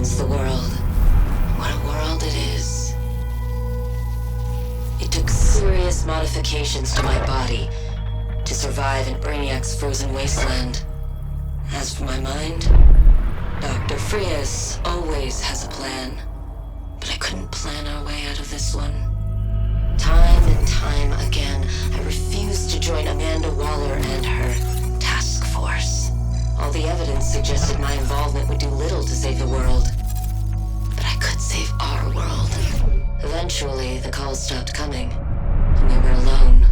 against the world. What a world it is. It took serious modifications to my body to survive in Brainiac's frozen wasteland. As for my mind, Dr. Frias always has a plan. But I couldn't plan our way out of this one. Time and time again, I refused to join Amanda Waller and her task force. All the evidence suggested my involvement would do little to save the world. But I could save our world. Eventually, the calls stopped coming, and we were alone.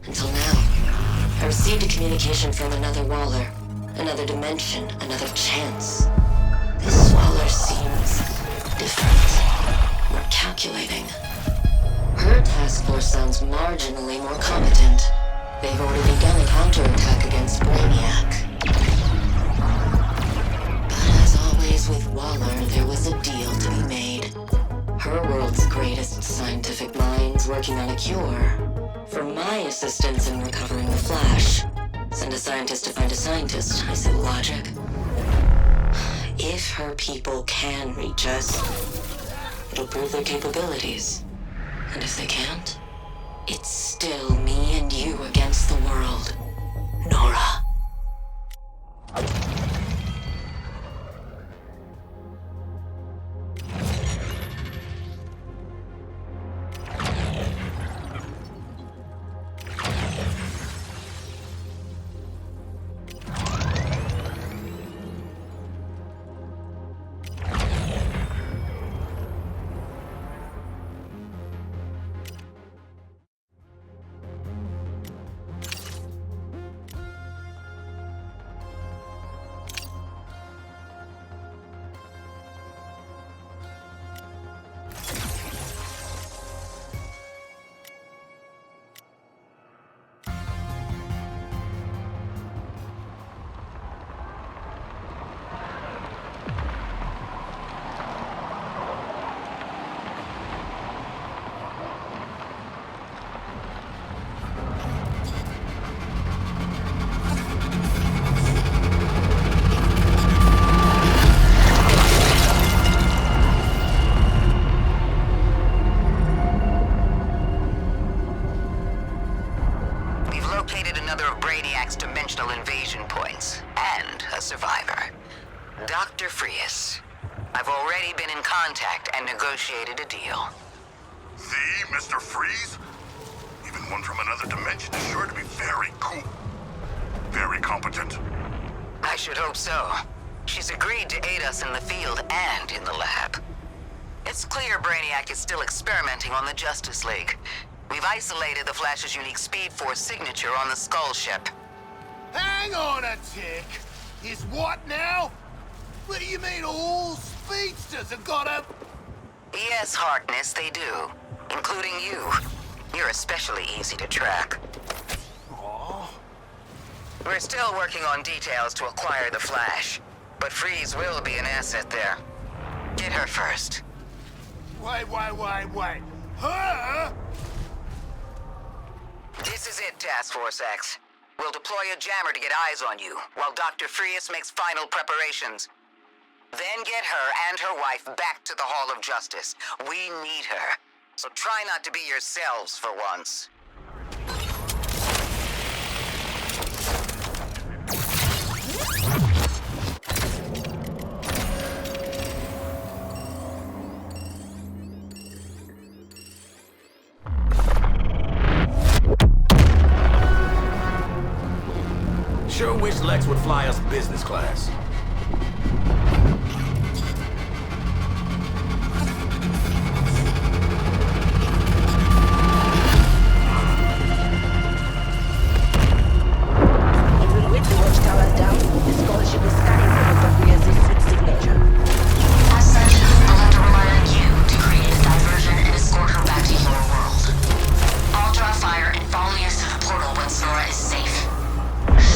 Until now. I received a communication from another Waller. Another dimension, another chance. This Waller seems different. More calculating. Her task force sounds marginally more competent. They've already begun a counterattack against Brainiac. But as always with Waller, there was a deal to be made. Her world's greatest scientific minds working on a cure. For my assistance in recovering the Flash. Send a scientist to find a scientist, I say logic. If her people can reach us, it'll prove their capabilities. And if they can't, it's still me and you against the world. Nora. dimensional invasion points, and a survivor. Dr. Frias. I've already been in contact and negotiated a deal. See, Mr. Freeze? Even one from another dimension is sure to be very cool. Very competent. I should hope so. She's agreed to aid us in the field and in the lab. It's clear Brainiac is still experimenting on the Justice League. We've isolated the Flash's unique Speed Force signature on the Skull ship. Hang on a tick! Is what now? What do you mean all speedsters have got a... Yes, Harkness, they do. Including you. You're especially easy to track. Oh. We're still working on details to acquire the Flash, but Freeze will be an asset there. Get her first. Wait. Her? This is it, Task Force X. We'll deploy a jammer to get eyes on you, while Dr. Frias makes final preparations. Then get her and her wife back to the Hall of Justice. We need her. So try not to be yourselves for once. Sure wish Lex would fly us business class.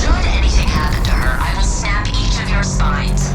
Should anything happen to her, I will snap each of your spines.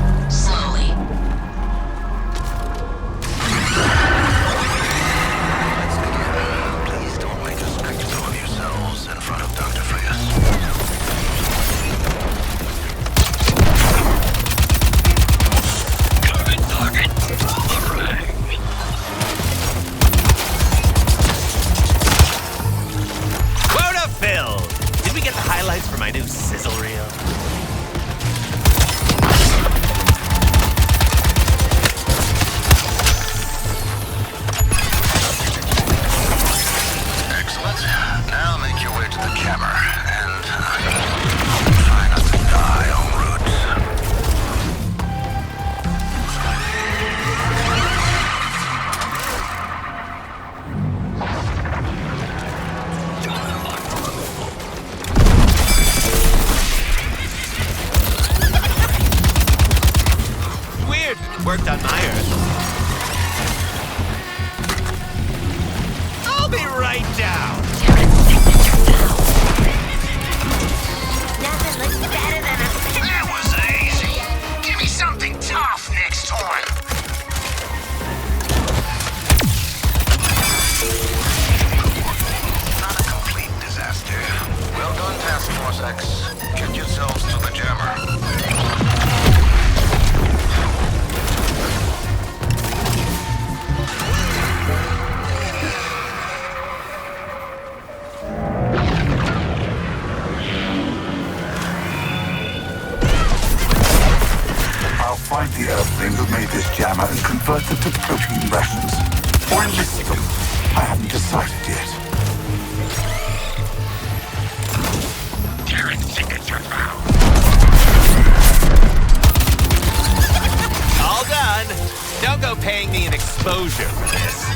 worked on my Earth. I'll be right down. Nothing looks better than a... That was easy. Give me something tough next time. Not a complete disaster. Well done, Task Force X. Get yourselves to the jammer. I'll find the Earthling who made this jammer and convert them to protein rations. Or enlist them. I haven't decided yet. Terran signature found. All done. Don't go paying me an exposure for this.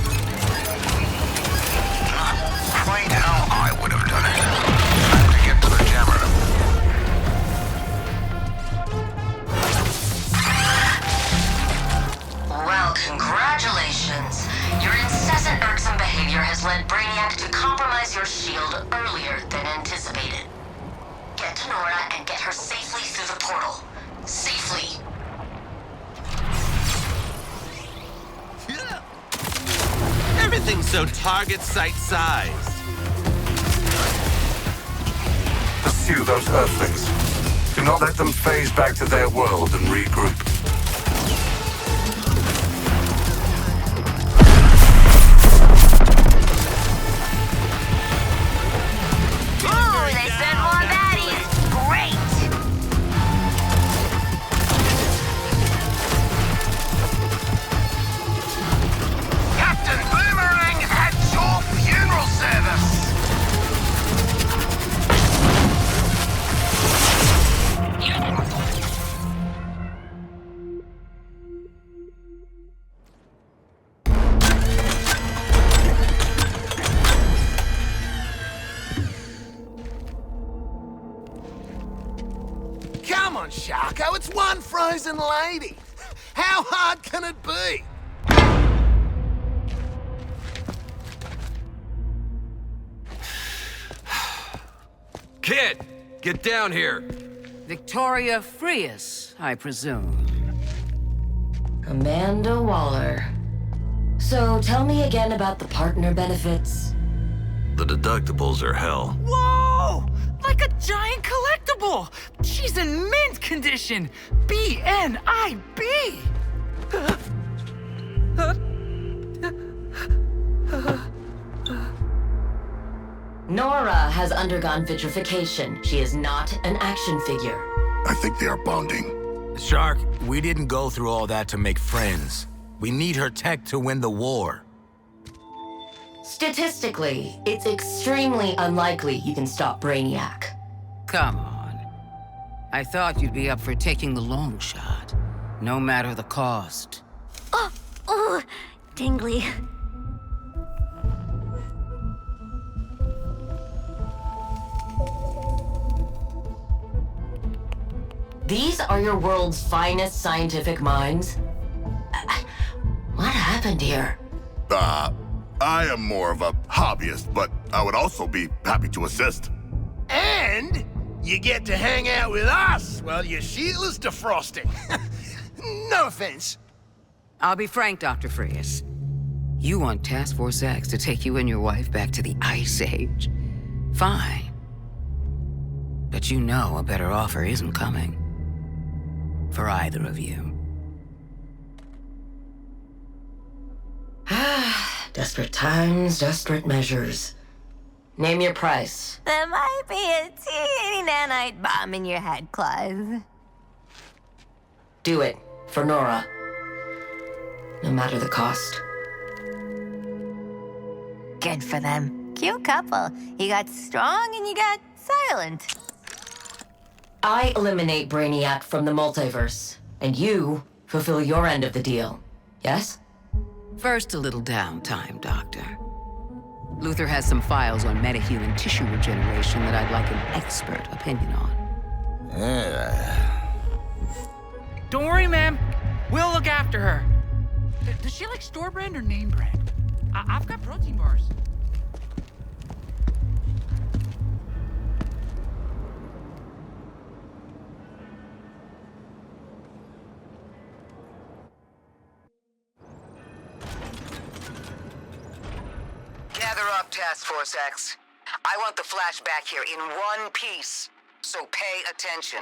Not quite how I would have done it. Time to get to the jammer. Well, congratulations. Your incessant irksome behavior has led Brainiac to compromise your shield earlier than anticipated. Get to Nora and get her safely through the portal. Safely. Everything's so target sight sized. Pursue those Earthlings. Do not let them phase back to their world and regroup. Ooh, they sent more baddies. Great. Captain Boomerang at your funeral service. Come on, Sharko, it's one frozen lady. How hard can it be? Kid, get down here. Victoria Frias, I presume. Amanda Waller. So tell me again about the partner benefits. The deductibles are hell. Whoa! Like a giant collectible! She's in mint condition! BNIB! Nora has undergone vitrification. She is not an action figure. I think they are bonding. Shark, we didn't go through all that to make friends. We need her tech to win the war. Statistically, it's extremely unlikely you can stop Brainiac. Come on. I thought you'd be up for taking the long shot, no matter the cost. Oh, ooh, tingly. These are your world's finest scientific minds? What happened here? I am more of a hobbyist, but I would also be happy to assist. And you get to hang out with us while your shield is defrosting. No offense. I'll be frank, Dr. Frias. You want Task Force X to take you and your wife back to the Ice Age. Fine. But you know a better offer isn't coming. For either of you. Desperate times, desperate measures. Name your price. There might be a teeny nanite bomb in your head, Clive. Do it. For Nora. No matter the cost. Good for them. Cute couple. You got strong and you got silent. I eliminate Brainiac from the multiverse, and you fulfill your end of the deal. Yes? First, a little downtime, Doctor. Luther has some files on metahuman tissue regeneration that I'd like an expert opinion on. Don't worry, ma'am. We'll look after her. Does she like store brand or name brand? I've got protein bars. Gather up, Task Force X. I want the Flash back here in one piece, so pay attention.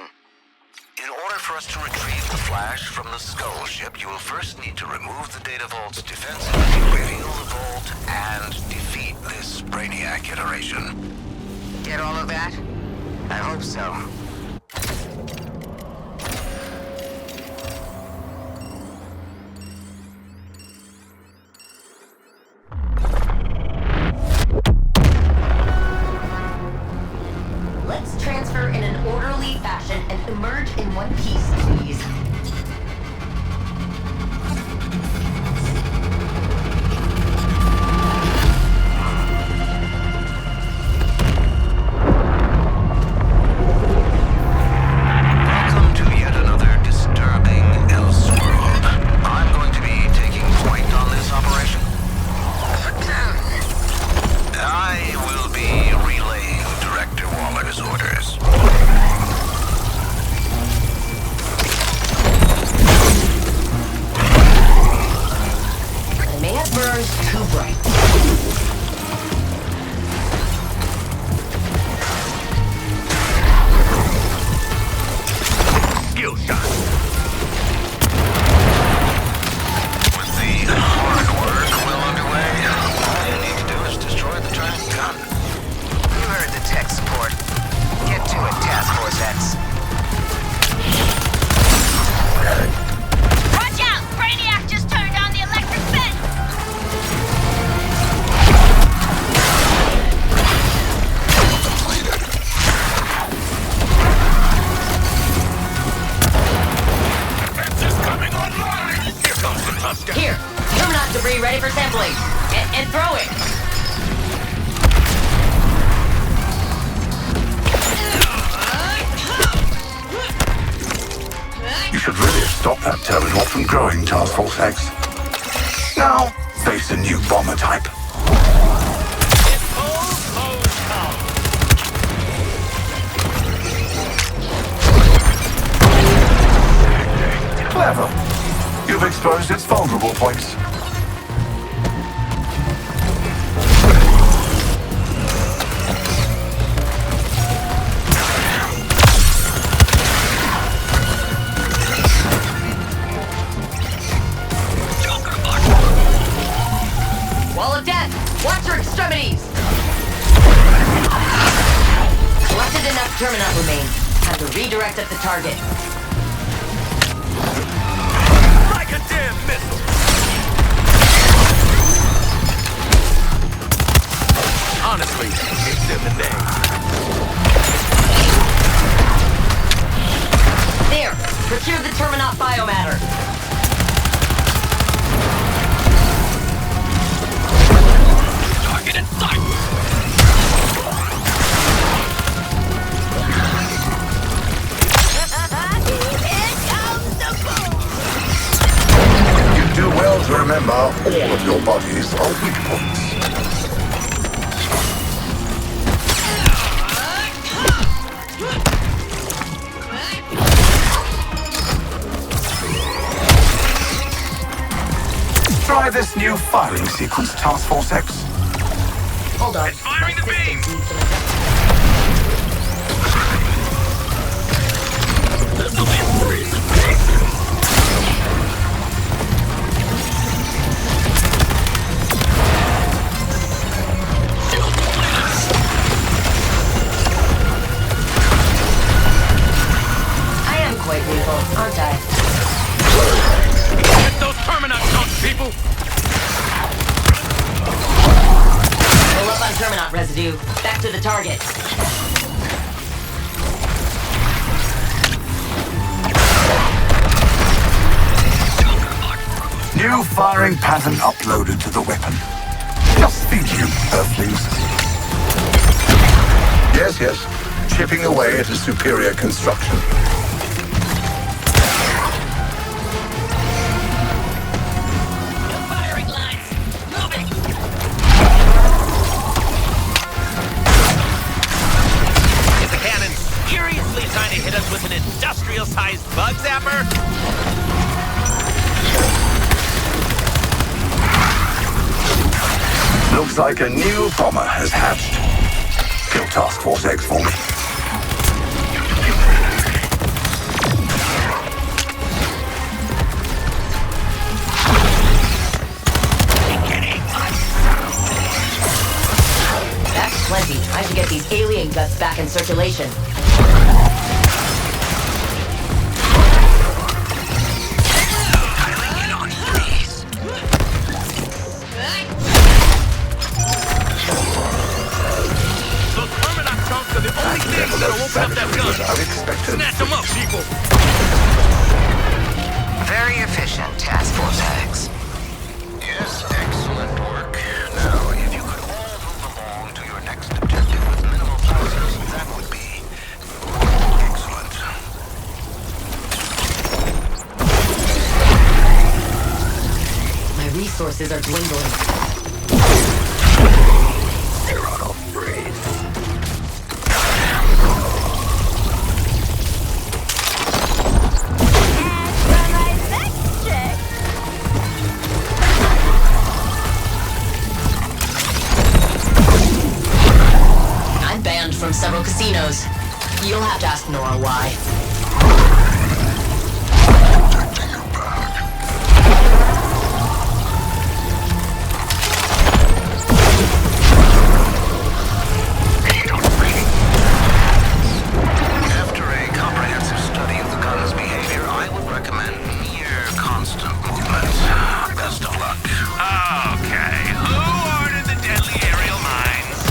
In order for us to retrieve the Flash from the Skull ship, you will first need to remove the Data Vault's defenses, reveal the Vault, and defeat this Brainiac iteration. Get all of that? I hope so. Let's transfer in an orderly fashion and emerge in one piece, please. Welcome to yet another disturbing Elseworld. I'm going to be taking point on this operation. I will be relaying Director Waller's orders. I may have burned too bright. Skill shot. With the hard work well underway, all you need to do is destroy the giant gun. You heard the tech support. Get to it, Task Force X. Watch out! Brainiac just turned on the electric fence! Defense is coming online. Here comes the tough guy. Here, Terminot debris ready for sampling. And throw it. You should really stop that terminal from growing, Task Force X. Now, face a new bomber type. Clever. You've exposed its vulnerable points. Wall of death! Watch your extremities! Collected enough Terminot remains. Time to redirect at the target. Like a damn missile. Honestly, it's in the name. There! Procure the Terminot biomatter. Target in sight. Here comes the boom! You do well to remember all of your bodies are weak points. Try this new firing sequence, Task Force X. Hold on. It's firing the beam. This'll be a breeze. I am quite lethal, aren't I? Get those Terminot chunks, people. Roll up on Terminot residue. Back to the target. New firing pattern uploaded to the weapon. Just feed you, Earthlings. Yes, yes. Chipping away at a superior construction. Zapper! Looks like a new bomber has hatched. Kill Task Force X for me. That's plenty. I should get these alien guts back in circulation. The only things that'll open up that gun. Snatch them up, people! Very efficient, Task Force X. Yes, excellent work. Now, if you could all move along to your next objective with minimal pauses, that would be excellent. My resources are dwindling. From several casinos. You'll have to ask Nora why. After a comprehensive study of the gun's behavior, I would recommend near constant movement. Best of luck. Okay, who ordered the deadly aerial mines?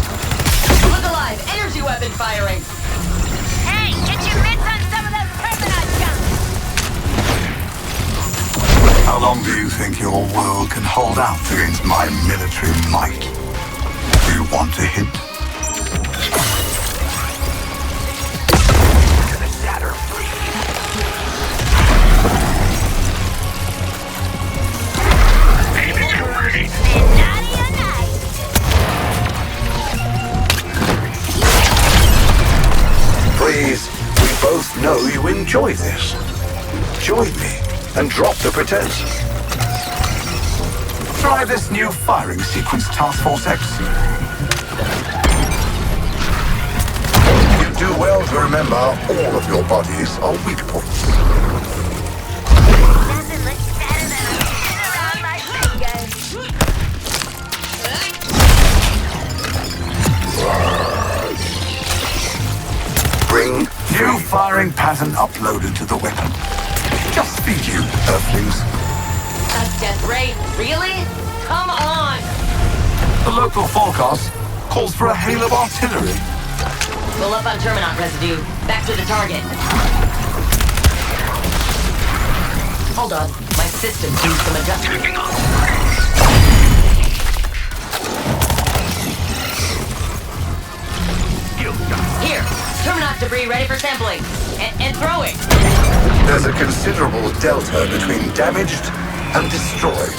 Look alive! Energy weapon firing! Hey, get your mitts on some of those Terminaut guns! How long do you think your world can hold out against my military might? Do you want a hint? Naughty or nice? Please, we both know you enjoy this. Join me and drop the pretense. Try this new firing sequence, Task Force X. You do well to remember all of your bodies are weak points. Nothing looks better than a spin around my fingers. Bring new firing pattern uploaded to the weapon. Just feed you, Earthlings. That's death ray? Really? Come on! The local forecast calls for a hail of artillery. Pull up on Terminaut residue. Back to the target. Hold on. My system needs some adjustment. Here. Terminaut debris ready for sampling. And throwing. There's a considerable delta between damaged and destroyed.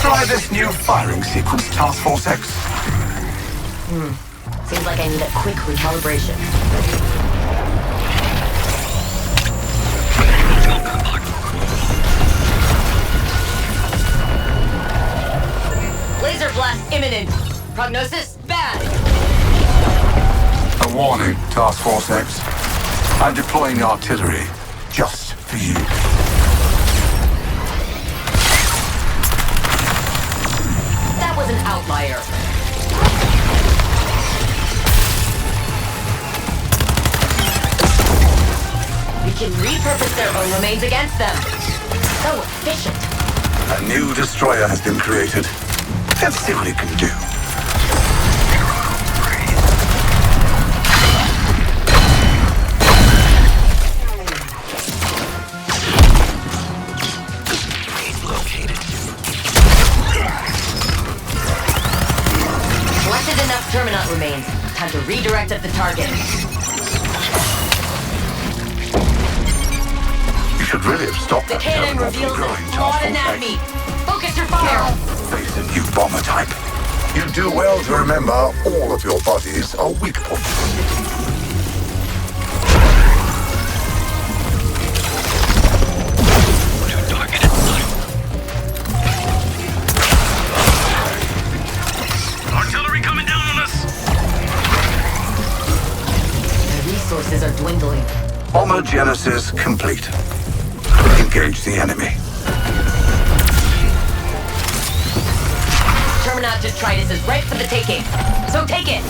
Try this new firing sequence, Task Force X. Seems like I need a quick recalibration. Laser blast imminent. Prognosis bad. A warning, Task Force X. I'm deploying artillery just for you. That was an outlier. We can repurpose their own remains against them. So efficient. A new destroyer has been created. Let's see what it can do. Collected enough Terminaut remains. Time to redirect at the target. really have stopped The that cannon terminal from reveals a growing, flawed Task Force anatomy. X. Focus your fire! Face a new bomber type. You do well to remember all of your bodies are weak points. Artillery coming down on us! My resources are dwindling. Homogenesis complete. Engage the enemy. Terminaut Detritus is right for the taking. So take it!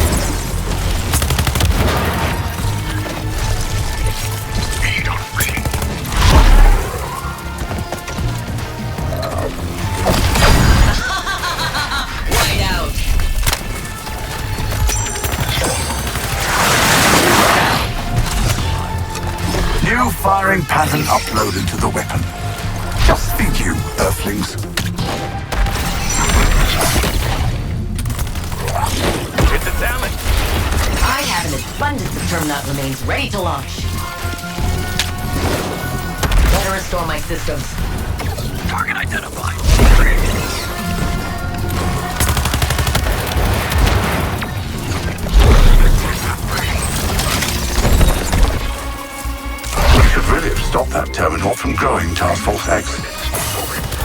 Speed on reading. White out! New firing pattern uploaded to the weapon. Just think you, Earthlings. It's a talent. I have an abundance of Terminaut remains ready to launch. Better restore my systems. Target identified. We should really have stopped that terminal from growing, Task Force X.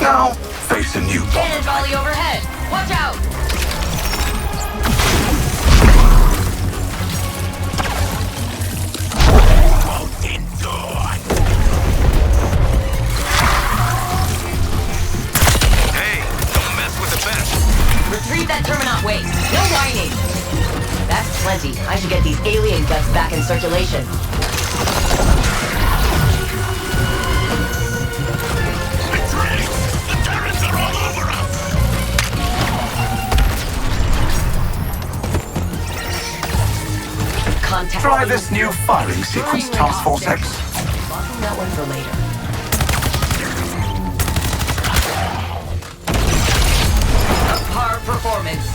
Now, face a new bomb. Cannon volley overhead! Watch out! Hey, don't mess with the best. Retrieve that Terminaut waste. No whining! That's plenty. I should get these alien guts back in circulation. The turrets are all over us. Contact. Try this new firing sequence, Task Force X. Locking that one for later. Par performance.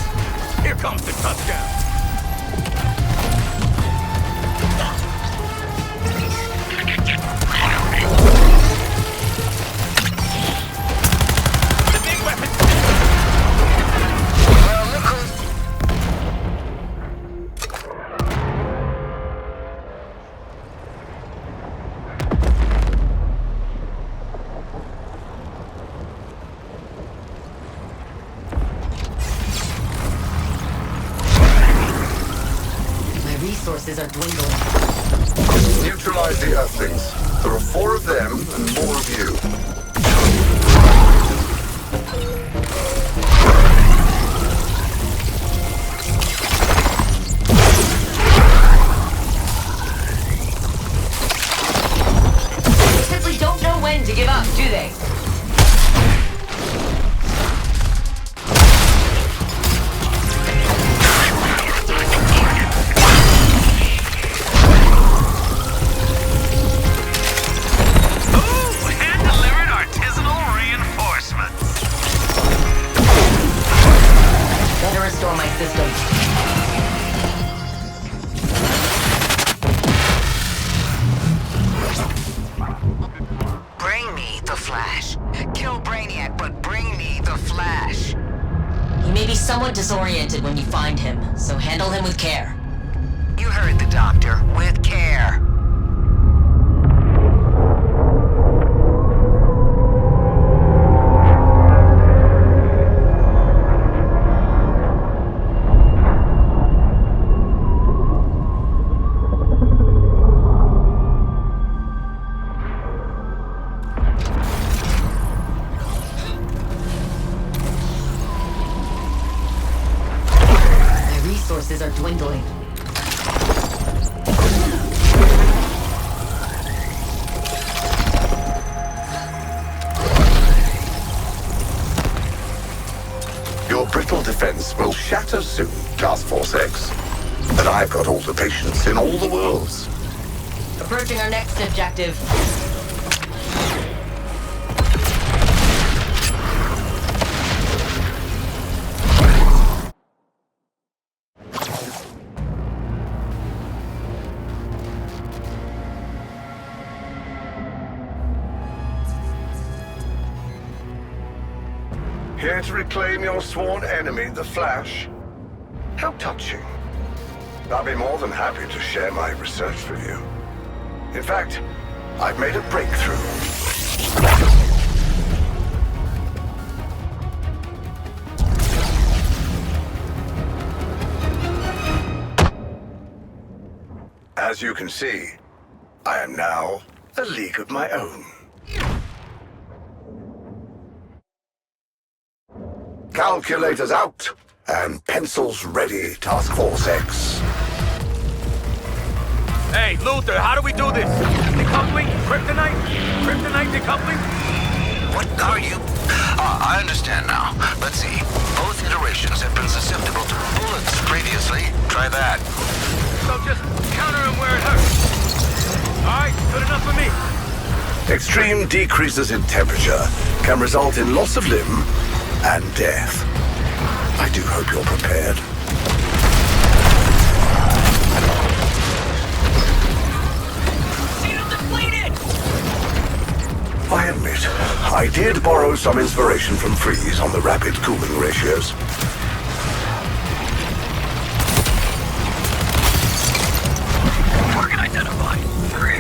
Here comes the touchdown. The big weapon. Well, look who's... My resources are dwindling. Neutralize the Earthlings. There are 4 of them and more of you. They simply don't know when to give up, do they? Ooh, hand-delivered artisanal reinforcements. Better restore my systems. Bring me the Flash. Kill Brainiac, but bring me the Flash. He may be somewhat disoriented when you find him, so handle him with care. You heard the doctor. With care. My resources are dwindling. Your brittle defense will shatter soon, Task Force X. And I've got all the patience in all the worlds. Approaching our next objective. Here to reclaim your sworn enemy, the Flash? How touching. I'll be more than happy to share my research with you. In fact, I've made a breakthrough. As you can see, I am now a league of my own. Calculators out, and pencils ready, Task Force X. Hey, Luther, how do we do this? Decoupling? Kryptonite? Kryptonite decoupling? What are you? I understand now. Let's see. Both iterations have been susceptible to bullets previously. Try that. So just counter him where it hurts. Alright, good enough for me. Extreme decreases in temperature can result in loss of limb and death. I do hope you're prepared. Shield depleted! I admit, I did borrow some inspiration from Freeze on the rapid cooling ratios. Target identified. 3.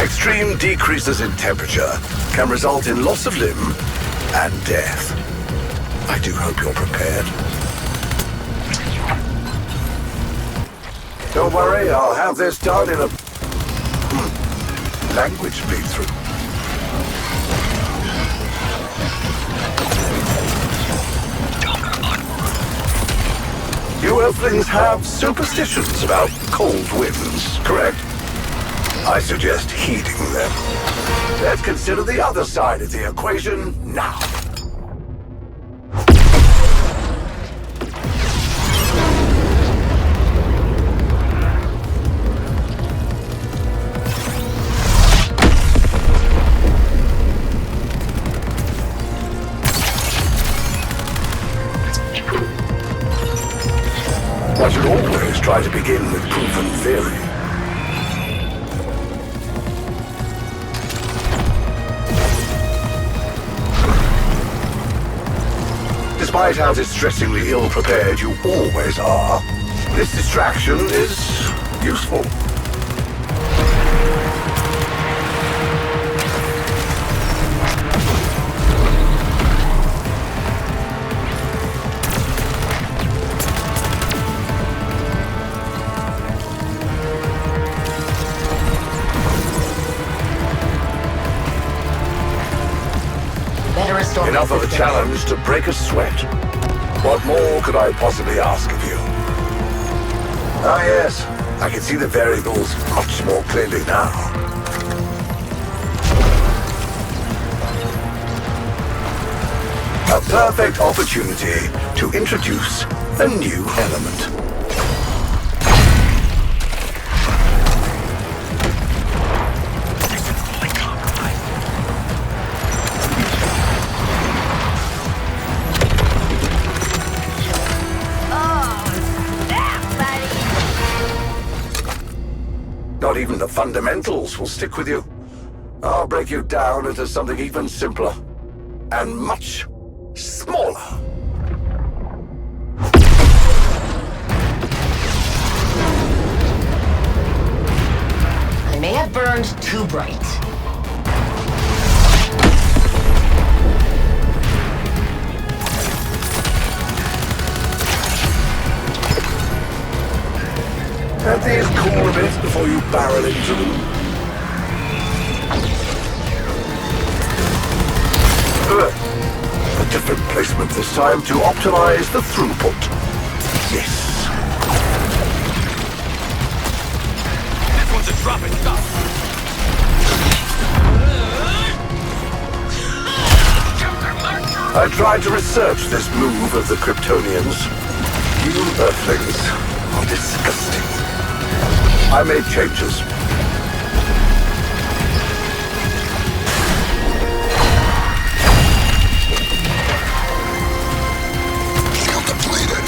Extreme decreases in temperature can result in loss of limb and death. I do hope you're prepared. Don't worry, I'll have this done in a... language bleed through. You Earthlings have superstitions about cold winds, correct? I suggest heeding them. Let's consider the other side of the equation now. One should always try to begin with proven theory. Despite how distressingly ill-prepared you always are, this distraction is useful. Enough of a challenge to break a sweat. What more could I possibly ask of you? Ah yes, I can see the variables much more clearly now. A perfect opportunity to introduce a new element. Not even the fundamentals will stick with you. I'll break you down into something even simpler and much smaller. I may have burned too bright. Let these cool a bit before you barrel into them. A different placement this time to optimize the throughput. Yes. This one's a dropping stop. I tried to research this move of the Kryptonians. You Earthlings are disgusting. I made changes. Shield depleted.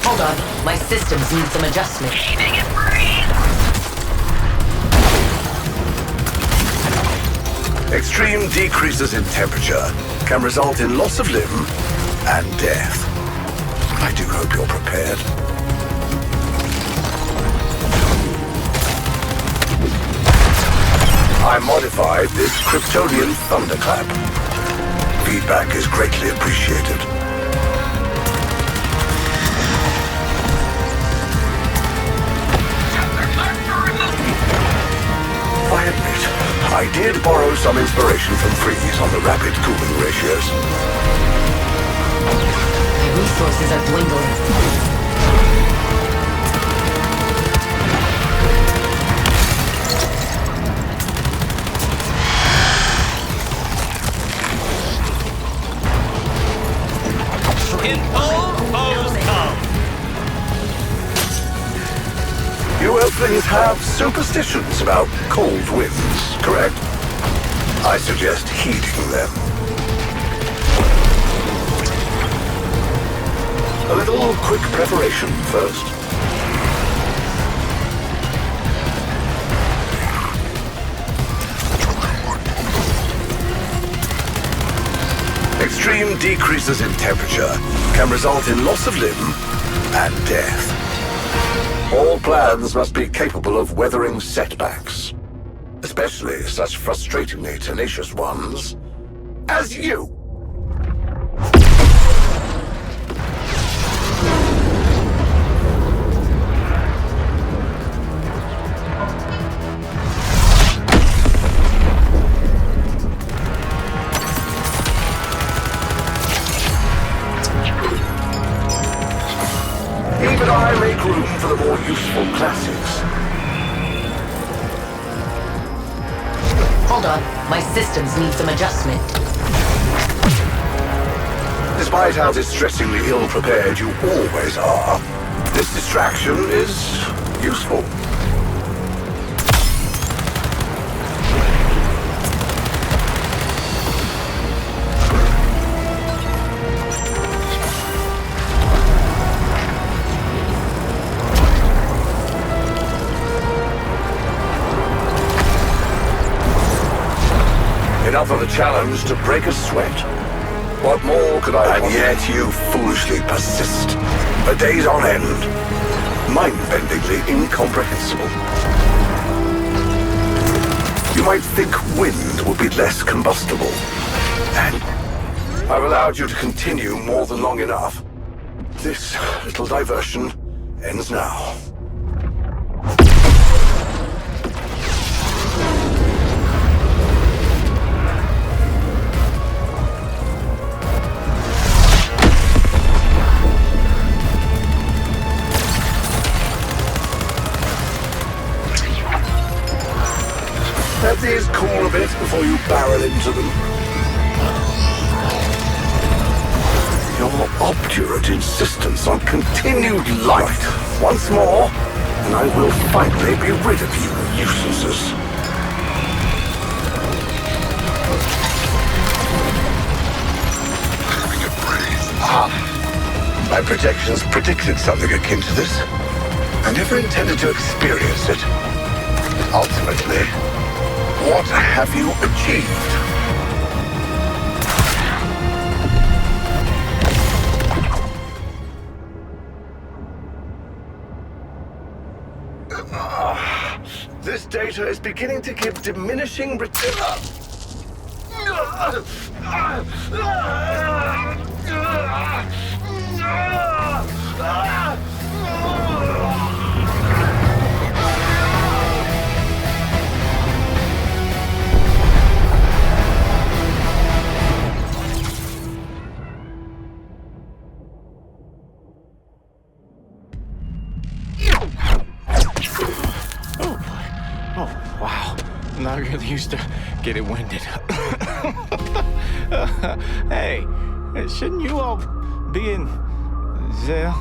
Hold on. My systems need some adjustment. Keeping it free! Extreme decreases in temperature can result in loss of limb and death. I do hope you're prepared. I modified this Kryptonian thunderclap. Feedback is greatly appreciated. I admit, I did borrow some inspiration from Freeze on the rapid cooling ratios. My resources are dwindling. You Earthlings have superstitions about cold winds, correct? I suggest heeding them. A little quick preparation first. Extreme decreases in temperature can result in loss of limb and death. All plans must be capable of weathering setbacks, especially such frustratingly tenacious ones as you. Even I make room for the more useful classes. Hold on. My systems need some adjustment. Despite how distressingly ill-prepared you always are, this distraction is useful. Enough of a challenge to break a sweat. What more could I want? And yet you foolishly persist. For days on end. Mind-bendingly incomprehensible. You might think wind would be less combustible. And I've allowed you to continue more than long enough. This little diversion ends now. Let these cool a bit before you barrel into them. Your obdurate insistence on continued life once more, and I will finally be rid of you uselesses. My projections predicted something akin to this. I never intended to experience it. Ultimately, what have you achieved? This data is beginning to give diminishing returns. Oh, wow. I really used to get it winded. Hey, shouldn't you all be in jail?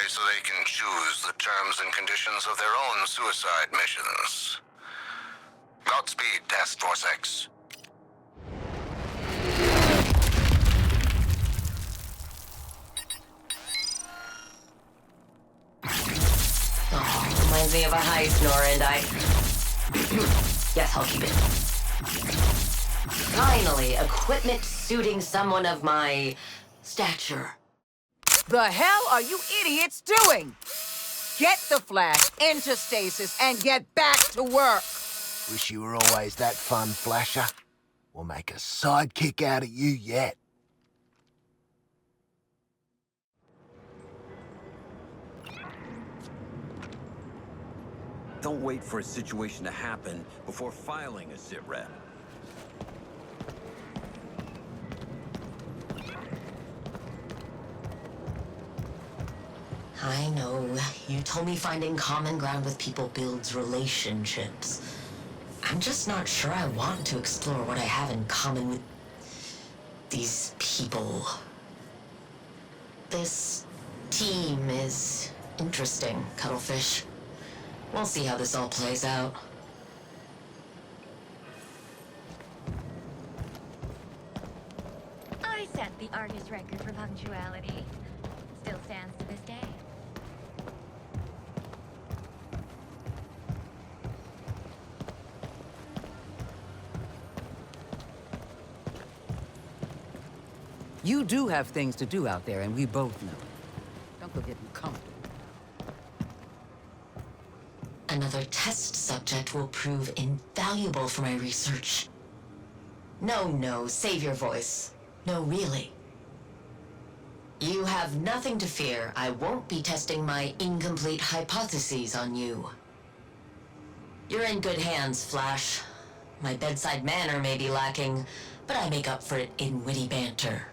So they can choose the terms and conditions of their own suicide missions. Godspeed, Task Force X. Oh, reminds me of a heist, Nora and I. Yes, I'll keep it. Finally, equipment suiting someone of my stature. The hell are you idiots doing? Get the Flash into stasis and get back to work. Wish you were always that fun, Flasher. We'll make a sidekick out of you yet. Don't wait for a situation to happen before filing a SITREP. I know. You told me finding common ground with people builds relationships. I'm just not sure I want to explore what I have in common with these people. This team is interesting, Cuttlefish. We'll see how this all plays out. I set the artist record for punctuality. Still stands to this day. You do have things to do out there, and we both know. Don't go getting comfortable. Another test subject will prove invaluable for my research. No, save your voice. No, really. You have nothing to fear. I won't be testing my incomplete hypotheses on you. You're in good hands, Flash. My bedside manner may be lacking, but I make up for it in witty banter.